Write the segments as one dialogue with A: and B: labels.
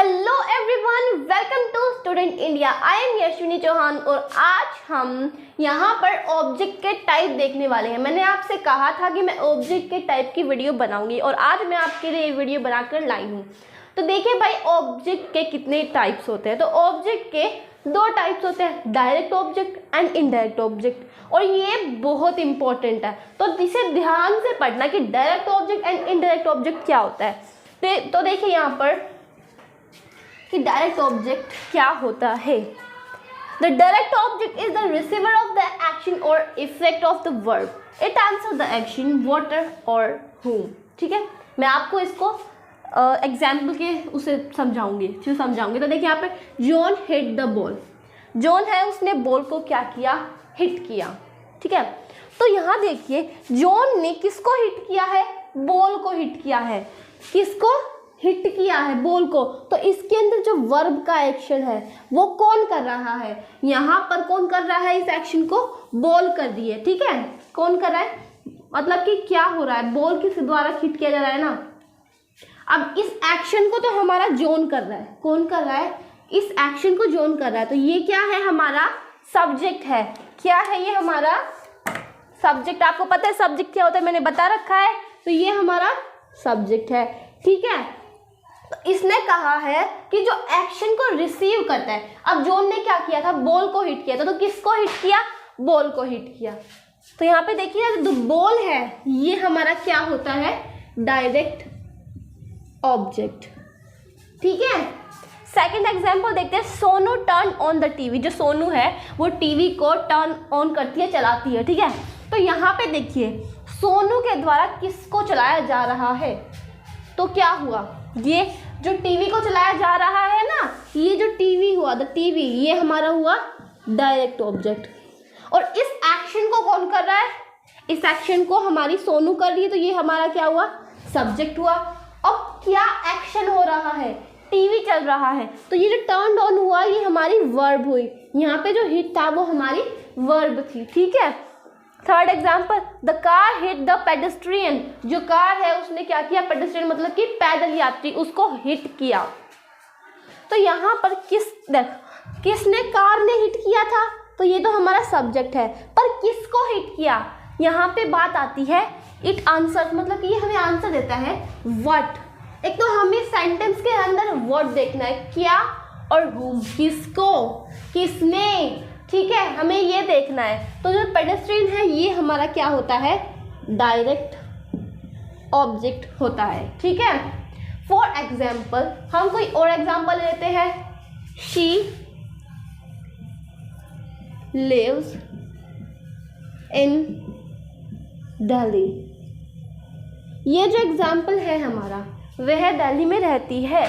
A: Hello everyone, welcome to student India. I am Yashvini Chauhan और आज हम यहाँ पर ऑब्जेक्ट के टाइप देखने वाले हैं। मैंने आपसे कहा था कि मैं ऑब्जेक्ट के टाइप की वीडियो बनाऊंगी और आज मैं आपके लिए ये वीडियो बनाकर लाई हूँ। तो देखिए भाई, ऑब्जेक्ट के कितने टाइप्स होते हैं। तो ऑब्जेक्ट के दो टाइप्स होते हैं, direct object and indirect object, और ये बहुत इंपॉर्टेंट है। तो इसे ध्यान से पढ़ना कि direct object and indirect object क्या होता है। तो देखिए यहाँ पर कि डायरेक्ट ऑब्जेक्ट क्या होता है। The direct object is the receiver of the action or effect of the verb. It answer the action what or whom। ठीक है, मैं आपको इसको एग्जाम्पल के उसे समझाऊंगी। तो देखिए यहाँ पे John hit the ball. John है, उसने बॉल को क्या किया, हिट किया। ठीक है, तो यहाँ देखिए जॉन ने किसको हिट किया है, बॉल को हिट किया है। किसको हिट किया है, बॉल को। तो इसके अंदर जो वर्ब का एक्शन है वो कौन कर रहा है, यहाँ पर कौन कर रहा है, इस एक्शन को बॉल कर रही है। ठीक है, कौन कर रहा है, मतलब कि क्या हो रहा है, बॉल किस द्वारा हिट किया जा रहा है ना। अब इस एक्शन को तो हमारा जॉन कर रहा है। कौन कर रहा है, इस एक्शन को जॉन कर रहा है। तो ये क्या है, हमारा सब्जेक्ट है। क्या है ये, हमारा सब्जेक्ट। आपको पता है सब्जेक्ट क्या होता है, मैंने बता रखा है। तो ये हमारा सब्जेक्ट है। ठीक है, तो इसने कहा है कि जो एक्शन को रिसीव करता है। अब जॉन ने क्या किया था, बॉल को हिट किया था। तो किसको हिट किया, बॉल को हिट किया। तो यहाँ पे देखिए जो बॉल है ये हमारा क्या होता है, डायरेक्ट ऑब्जेक्ट। ठीक है, सेकंड एग्जांपल देखते हैं। Sonu turn on the TV. जो सोनू है वो टीवी को टर्न ऑन करती है, चलाती है। ठीक है, तो यहाँ पे देखिए सोनू के द्वारा किसको चलाया जा रहा है। तो क्या हुआ, ये जो टीवी को चलाया जा रहा है ना, ये जो टीवी हुआ, द टीवी, ये हमारा हुआ डायरेक्ट ऑब्जेक्ट। और इस एक्शन को कौन कर रहा है, इस एक्शन को हमारी सोनू कर रही है। तो ये हमारा क्या हुआ, सब्जेक्ट हुआ। अब क्या एक्शन हो रहा है, टीवी चल रहा है। तो ये जो टर्न ऑन हुआ ये हमारी वर्ब हुई। यहाँ पे जो हिट था वो हमारी वर्ब थी। ठीक है, third example, the car hit the pedestrian. जो कार है उसने क्या किया, पेडेस्ट्रियन मतलब कि पैदल यात्री, उसको हिट किया। तो यहाँ पर किसने, कार ने हिट किया था। तो ये तो हमारा सब्जेक्ट है, पर किसको हिट किया, यहाँ पे बात आती है इट आंसर, मतलब कि ये हमें आंसर देता है व्हाट। एक तो हमें सेंटेंस के अंदर व्हाट देखना है, क्या और whom, किसको, किसने। ठीक है, हमें ये देखना है। तो जो पेडेस्ट्रियन है ये हमारा क्या होता है, डायरेक्ट ऑब्जेक्ट होता है। ठीक है, फॉर एग्जाम्पल हम कोई और एग्जाम्पल लेते हैं। She lives in Delhi. ये जो एग्जाम्पल है हमारा, वह दिल्ली में रहती है।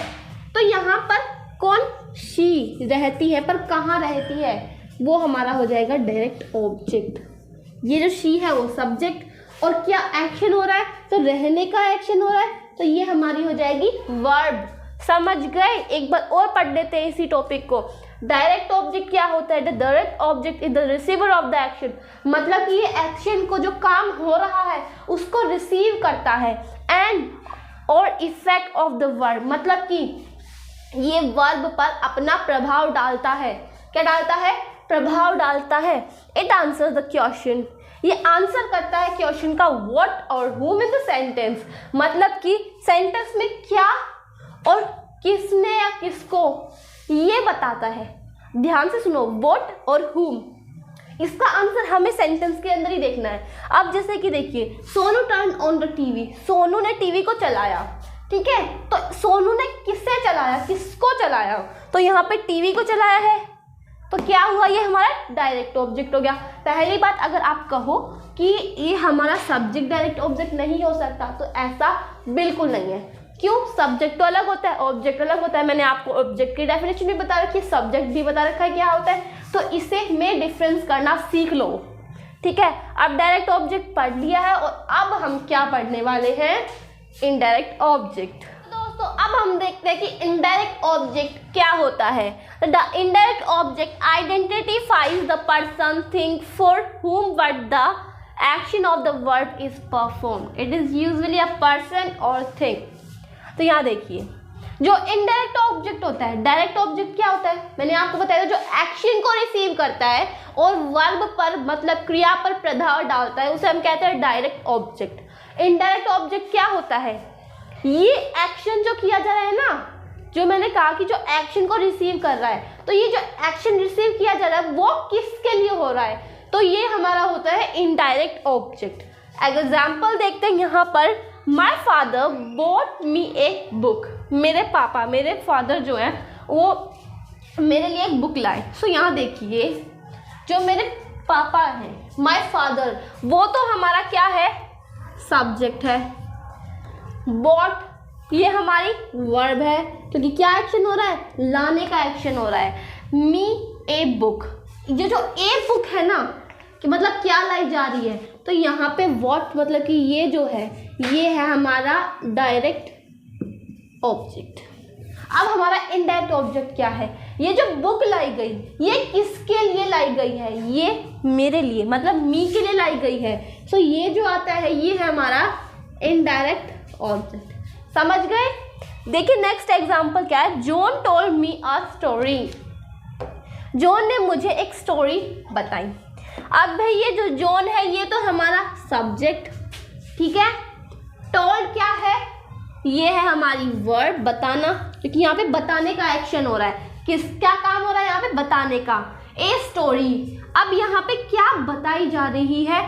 A: तो यहाँ पर कौन, शी रहती है, पर कहाँ रहती है, वो हमारा हो जाएगा डायरेक्ट ऑब्जेक्ट। ये जो शी है वो सब्जेक्ट, और क्या एक्शन हो रहा है, तो रहने का एक्शन हो रहा है। तो ये हमारी हो जाएगी वर्ब। समझ गए, एक बार और पढ़ लेते हैं इसी टॉपिक को। डायरेक्ट ऑब्जेक्ट क्या होता है, the direct object is the receiver of the action. मतलब कि ये एक्शन को, जो काम हो रहा है उसको रिसीव करता है। एंड और इफेक्ट ऑफ द वर्ब, मतलब कि ये वर्ब पर अपना प्रभाव डालता है। क्या डालता है, प्रभाव डालता है। इट आंसर द क्वेश्चन, ये आंसर करता है क्वेश्चन का what or whom in the sentence. मतलब कि सेंटेंस में क्या और किसने या किसको, ये बताता है। ध्यान से सुनो, व्हाट और whom, इसका आंसर हमें सेंटेंस के अंदर ही देखना है। अब जैसे कि देखिए, Sonu turn on the TV. Sonu ने टीवी को चलाया। ठीक है, तो सोनू ने किससे चलाया, किसको चलाया, तो यहाँ पे टीवी को चलाया है। तो क्या हुआ, ये हमारा डायरेक्ट ऑब्जेक्ट हो गया। पहली बात, अगर आप कहो कि ये हमारा सब्जेक्ट डायरेक्ट ऑब्जेक्ट नहीं हो सकता, तो ऐसा बिल्कुल नहीं है। क्यों, सब्जेक्ट तो अलग होता है, ऑब्जेक्ट अलग होता है। मैंने आपको ऑब्जेक्ट की डेफिनेशन भी बता रखी है, सब्जेक्ट भी बता रखा है क्या होता है। तो इसे में डिफरेंस करना सीख लो। ठीक है, अब डायरेक्ट ऑब्जेक्ट पढ़ लिया है और अब हम क्या पढ़ने वाले हैं, इनडायरेक्ट ऑब्जेक्ट। दोस्तों अब हम देखते हैं कि इनडायरेक्ट ऑब्जेक्ट क्या होता है। The indirect object identifies the person, thing for whom but the action of the verb is performed. It is usually a person or thing. तो यहाँ देखिए, जो इनडायरेक्ट ऑब्जेक्ट होता होता है। डायरेक्ट ऑब्जेक्ट क्या होता है, मैंने आपको बताया था, जो एक्शन को रिसीव करता है और वर्ब पर मतलब क्रिया पर प्रभाव डालता है, उसे हम कहते हैं डायरेक्ट ऑब्जेक्ट। इनडायरेक्ट ऑब्जेक्ट क्या होता है, ये एक्शन जो किया जा रहा है ना, जो मैंने कहा कि जो एक्शन को रिसीव कर रहा है, तो ये जो एक्शन रिसीव किया जा रहा है वो किसके लिए हो रहा है, तो ये हमारा होता है इनडायरेक्ट ऑब्जेक्ट। एग्जाम्पल देखते हैं यहाँ पर, my father bot me a book, मेरे पापा, मेरे फादर जो है वो मेरे लिए एक बुक लाए। सो यहाँ देखिए, जो मेरे पापा हैं, माई फादर, वो तो हमारा क्या है, सब्जेक्ट है। बॉट ये हमारी वर्ब है, क्योंकि क्या एक्शन हो रहा है, लाने का एक्शन हो रहा है। मी ए बुक, ये जो ए बुक है ना, कि मतलब क्या लाई जा रही है, तो यहाँ पे वॉट मतलब कि ये जो है, ये है हमारा डायरेक्ट ऑब्जेक्ट। अब हमारा इनडायरेक्ट ऑब्जेक्ट क्या है, ये जो बुक लाई गई, ये किसके लिए लाई गई है, ये मेरे लिए मतलब मी के लिए लाई गई है। सो ये जो आता है, ये है हमारा इनडायरेक्ट ऑब्जेक्ट। समझ गए। देखिए नेक्स्ट एग्जांपल क्या है, John told me a story, John ने मुझे एक स्टोरी बताई। अब भाई ये जो जॉन है, ये तो हमारा सब्जेक्ट, ठीक है। टोल्ड क्या है, ये है हमारी वर्ब, बताना, क्योंकि यहाँ पे बताने का एक्शन हो रहा है। किसका काम हो रहा है यहाँ पे, बताने का। ए स्टोरी, अब यहाँ पे क्या बताई जा रही है,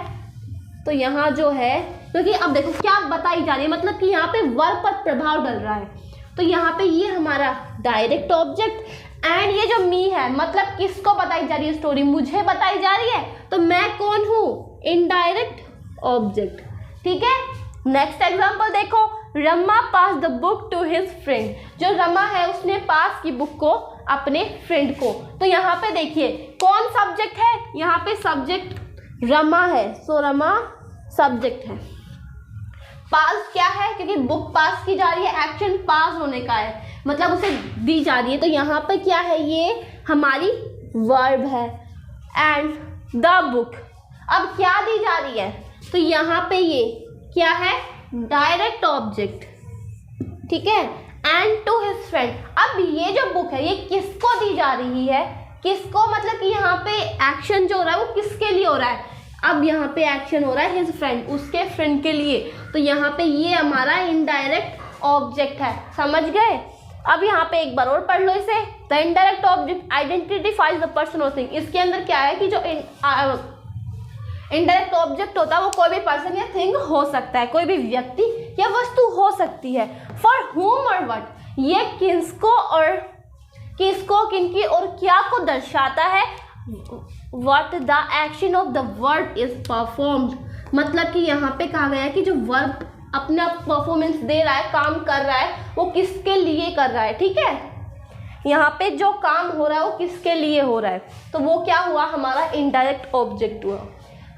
A: तो यहाँ जो है, क्योंकि अब देखो क्या बताई जा रही है, मतलब कि यहाँ पे वर्ब पर प्रभाव डल रहा है, तो यहाँ पे ये हमारा डायरेक्ट ऑब्जेक्ट। एंड ये जो मी है, मतलब किसको बताई जा रही है स्टोरी, मुझे बताई जा रही है, तो मैं कौन हूँ, इनडायरेक्ट ऑब्जेक्ट, ठीक है। नेक्स्ट एग्जांपल देखो, Rama pass the book to his friend, जो रमा है उसने पास की बुक को अपने फ्रेंड को। तो यहाँ पे देखिए कौन सब्जेक्ट है, यहाँ पे सब्जेक्ट रमा है, सो रमा सब्जेक्ट है। पास क्या है, क्योंकि बुक पास की जा रही है, एक्शन पास होने का है, मतलब उसे दी जा रही है, तो यहाँ पे क्या है, ये हमारी वर्ब है। एंड द बुक, अब क्या दी जा रही है, तो यहाँ पे ये क्या है, डायरेक्ट ऑब्जेक्ट, ठीक है। एंड टू हिज फ्रेंड, अब ये जो बुक है ये किसको दी जा रही है, किसको, मतलब कि यहाँ पे एक्शन जो हो रहा है वो किसके लिए हो रहा है, अब यहाँ पे एक्शन हो रहा है हिज फ्रेंड, उसके फ्रेंड के लिए, तो यहाँ पे ये हमारा इनडायरेक्ट ऑब्जेक्ट है। समझ गए। अब यहाँ पे एक बार और पढ़ लो इसे, the indirect object identifies the person और थिंग। इसके अंदर क्या है कि जो इनडायरेक्ट ऑब्जेक्ट होता है वो कोई भी पर्सन या थिंग हो सकता है, कोई भी व्यक्ति या वस्तु हो सकती है। फॉर हुम और व्हाट, ये किसको और किसको, किनकी और क्या को दर्शाता है। What the action of the verb is performed, मतलब कि यहाँ पे कहा गया है कि जो वर्ब अपना परफॉर्मेंस दे रहा है, काम कर रहा है, वो किसके लिए कर रहा है, ठीक है। यहाँ पे जो काम हो रहा है वो किसके लिए हो रहा है, तो वो क्या हुआ, हमारा इनडायरेक्ट ऑब्जेक्ट हुआ।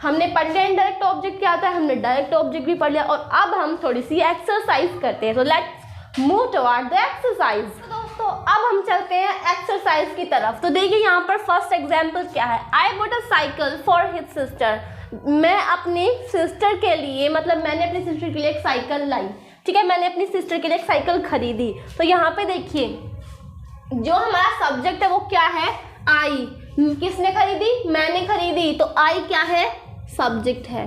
A: हमने पढ़ लिया इनडायरेक्ट ऑब्जेक्ट क्या होता है, हमने डायरेक्ट ऑब्जेक्ट भी पढ़ लिया। और अब हम थोड़ी सी एक्सरसाइज करते हैं, तो let's move toward the exercise. दोस्तों अब हम चलते हैं एक्सरसाइज की तरफ। तो देखिए यहाँ पर फर्स्ट एग्जाम्पल क्या है, I bought a cycle for his sister, मैं अपनी सिस्टर के लिए, मतलब मैंने अपनी सिस्टर के लिए एक साइकिल लाई, ठीक है, मैंने अपनी सिस्टर के लिए एक साइकिल खरीदी। तो यहाँ पे देखिए जो हमारा सब्जेक्ट है वो क्या है, आई, किसने खरीदी, मैंने खरीदी, तो आई क्या है, सब्जेक्ट है।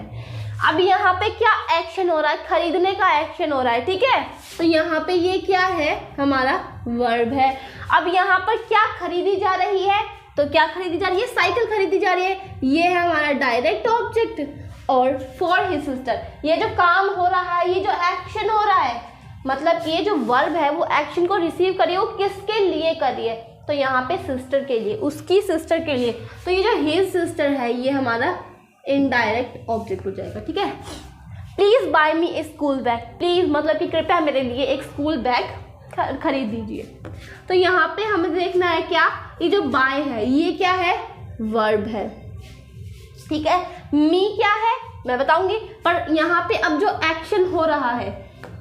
A: अब यहाँ पे क्या एक्शन हो रहा है, खरीदने का एक्शन हो रहा है, ठीक है, तो यहाँ पे ये क्या है, हमारा वर्ब है। अब यहाँ पर क्या खरीदी जा रही है, तो क्या खरीदी जा रही है, साइकिल खरीदी जा रही है, ये है हमारा डायरेक्ट ऑब्जेक्ट। और फॉर हिज सिस्टर, ये जो काम हो रहा है, ये जो एक्शन हो रहा है, मतलब ये जो वर्ब है वो एक्शन को रिसीव कर रही है, वो किसके लिए कर रही है, तो यहाँ पे सिस्टर के लिए, उसकी सिस्टर के लिए। तो ये जो हिज सिस्टर है ये हमारा इनडायरेक्ट ऑब्जेक्ट हो जाएगा, ठीक है। Please buy me a school bag, please मतलब कि कृपया मेरे लिए एक स्कूल बैग खरीद दीजिए। तो यहाँ पे हमें देखना है क्या, ये जो बाय है ये क्या है, वर्ब है, ठीक है। मी क्या है मैं बताऊंगी, पर यहाँ पे अब जो एक्शन हो रहा है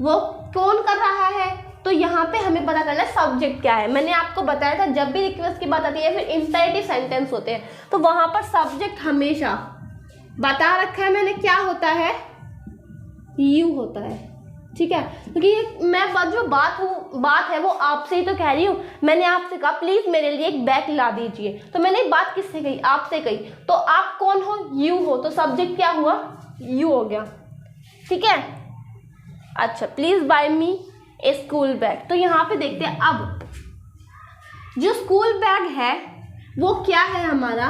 A: वो कौन कर रहा है, तो यहाँ पे हमें पता करना है सब्जेक्ट क्या है। मैंने आपको बताया था जब भी रिक्वेस्ट की बात आती है फिर इंपेरेटिव सेंटेंस होते हैं, तो वहाँ पर सब्जेक्ट हमेशा बता रखा है मैंने, क्या होता है, यू होता है, ठीक है, क्योंकि मैं जो बात है वो आपसे ही तो कह रही हूँ। मैंने आपसे कहा प्लीज़ मेरे लिए एक बैग ला दीजिए, तो मैंने बात किससे कही? आपसे कही। तो आप कौन हो? यू हो, तो सब्जेक्ट क्या हुआ? यू हो गया। ठीक है, अच्छा, please buy me a school bag. तो यहाँ पे देखते हैं अब जो स्कूल बैग है वो क्या है हमारा?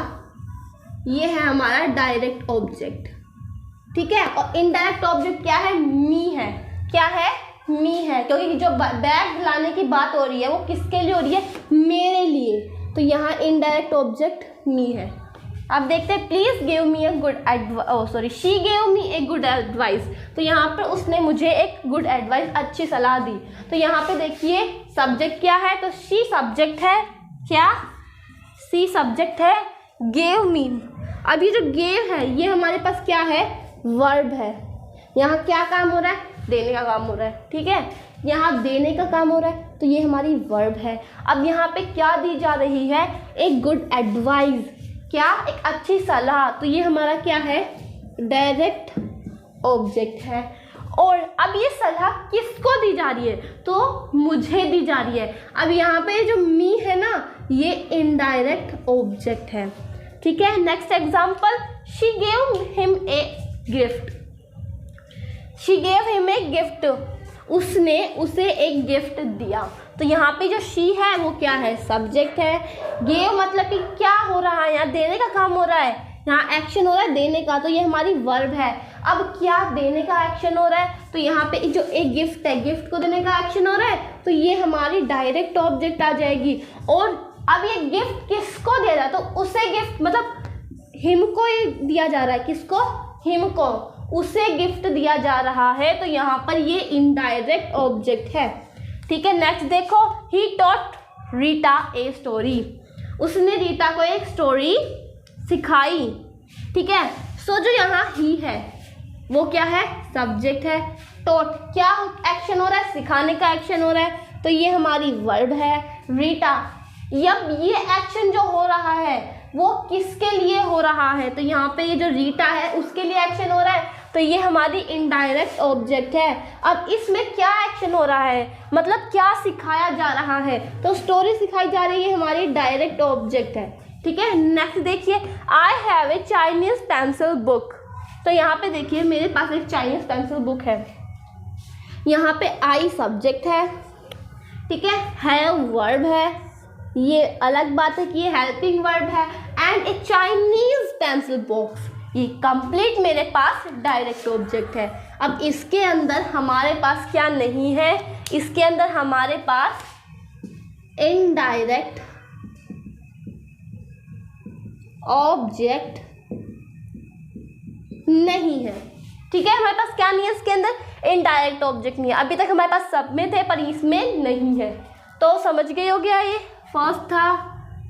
A: ये है हमारा डायरेक्ट ऑब्जेक्ट। ठीक है, और इनडायरेक्ट ऑब्जेक्ट क्या है? मी है। क्या है? मी है, क्योंकि जो बैग लाने की बात हो रही है वो किसके लिए हो रही है? मेरे लिए। तो यहाँ इनडायरेक्ट ऑब्जेक्ट मी है। अब देखते हैं, please give me a good she gave me a good advice. तो यहाँ पर उसने मुझे एक गुड एडवाइस, अच्छी सलाह दी। तो यहाँ पे देखिए सब्जेक्ट क्या है? तो शी सब्जेक्ट है। क्या? सी सब्जेक्ट है, गेव मी। अब ये जो गेव है ये हमारे पास क्या है? वर्ब है। यहाँ क्या काम हो रहा है? देने का काम हो रहा है। ठीक है, यहाँ देने का काम हो रहा है, तो ये हमारी वर्ब है। अब यहाँ पे क्या दी जा रही है? एक गुड एडवाइस। क्या? एक अच्छी सलाह। तो ये हमारा क्या है? डायरेक्ट ऑब्जेक्ट है। और अब ये सलाह किसको दी जा रही है? तो मुझे दी जा रही है। अब यहाँ पे जो मी है ना, ये इनडायरेक्ट ऑब्जेक्ट है। ठीक है, next example, she gave him a gift. She gave him a gift, उसने उसे एक गिफ्ट दिया। तो यहाँ पे जो शी है वो क्या है? सब्जेक्ट है। गेव मतलब कि क्या हो रहा है? यहाँ देने का काम हो रहा है, यहाँ एक्शन हो रहा है देने का, तो ये हमारी वर्ब है। अब क्या देने का एक्शन हो रहा है? तो यहाँ पे जो एक गिफ्ट है, गिफ्ट को देने का एक्शन हो रहा है, तो ये हमारी डायरेक्ट ऑब्जेक्ट आ जाएगी। और अब ये गिफ्ट किसको दिया जाए? तो उसे गिफ्ट मतलब हिम को ही दिया जा रहा है। किसको? हिम को, उसे गिफ्ट दिया जा रहा है। तो यहाँ पर ये इनडायरेक्ट ऑब्जेक्ट है। ठीक है, नेक्स्ट देखो, he taught Rita a story. उसने रीटा को एक स्टोरी सिखाई। ठीक है, सो जो यहाँ ही है वो क्या है? सब्जेक्ट है। टॉट क्या एक्शन हो रहा है? सिखाने का एक्शन हो रहा है, तो ये हमारी वर्ब है। रीटा, अब ये एक्शन जो हो रहा है वो किसके लिए हो रहा है? तो यहाँ पे ये जो रीटा है उसके लिए एक्शन हो रहा है, तो ये हमारी इनडायरेक्ट ऑब्जेक्ट है। अब इसमें क्या एक्शन हो रहा है? मतलब क्या सिखाया जा रहा है? तो स्टोरी सिखाई जा रही है, हमारी डायरेक्ट ऑब्जेक्ट है। ठीक है, नेक्स्ट देखिए, I have a Chinese pencil book. तो यहाँ पे देखिए मेरे पास एक चाइनीज पेंसिल बुक है। यहाँ पे आई सब्जेक्ट है। ठीक है, हैव वर्ब है। ये अलग बात है कि ये हेल्पिंग वर्ब है। And A Chinese pencil box, ये कंप्लीट मेरे पास डायरेक्ट ऑब्जेक्ट है। अब इसके अंदर हमारे पास क्या नहीं है? इसके अंदर हमारे पास इनडायरेक्ट ऑब्जेक्ट नहीं है। ठीक है, हमारे पास क्या नहीं है? इसके अंदर इनडायरेक्ट ऑब्जेक्ट नहीं है। अभी तक हमारे पास सब में थे पर इसमें नहीं है। तो समझ गए हो गया? ये फर्स्ट था,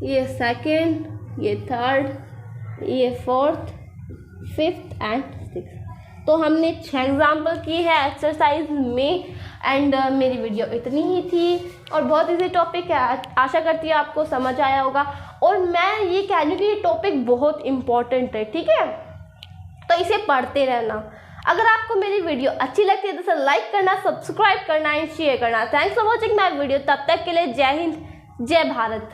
A: ये सेकंड, ये थर्ड, ये फोर्थ, फिफ्थ एंड सिक्स्थ। तो हमने 6 एग्जाम्पल की है एक्सरसाइज में। एंड मेरी वीडियो इतनी ही थी और बहुत इजी टॉपिक है। आशा करती हूँ आपको समझ आया होगा। और मैं ये कह रही हूँ कि ये टॉपिक बहुत इम्पॉर्टेंट है। ठीक है, तो इसे पढ़ते रहना। अगर आपको मेरी वीडियो अच्छी लगती है तो इसे लाइक करना, सब्सक्राइब करना एंड शेयर करना। Thanks for watching my video. तब तक के लिए जय हिंद, जय भारत।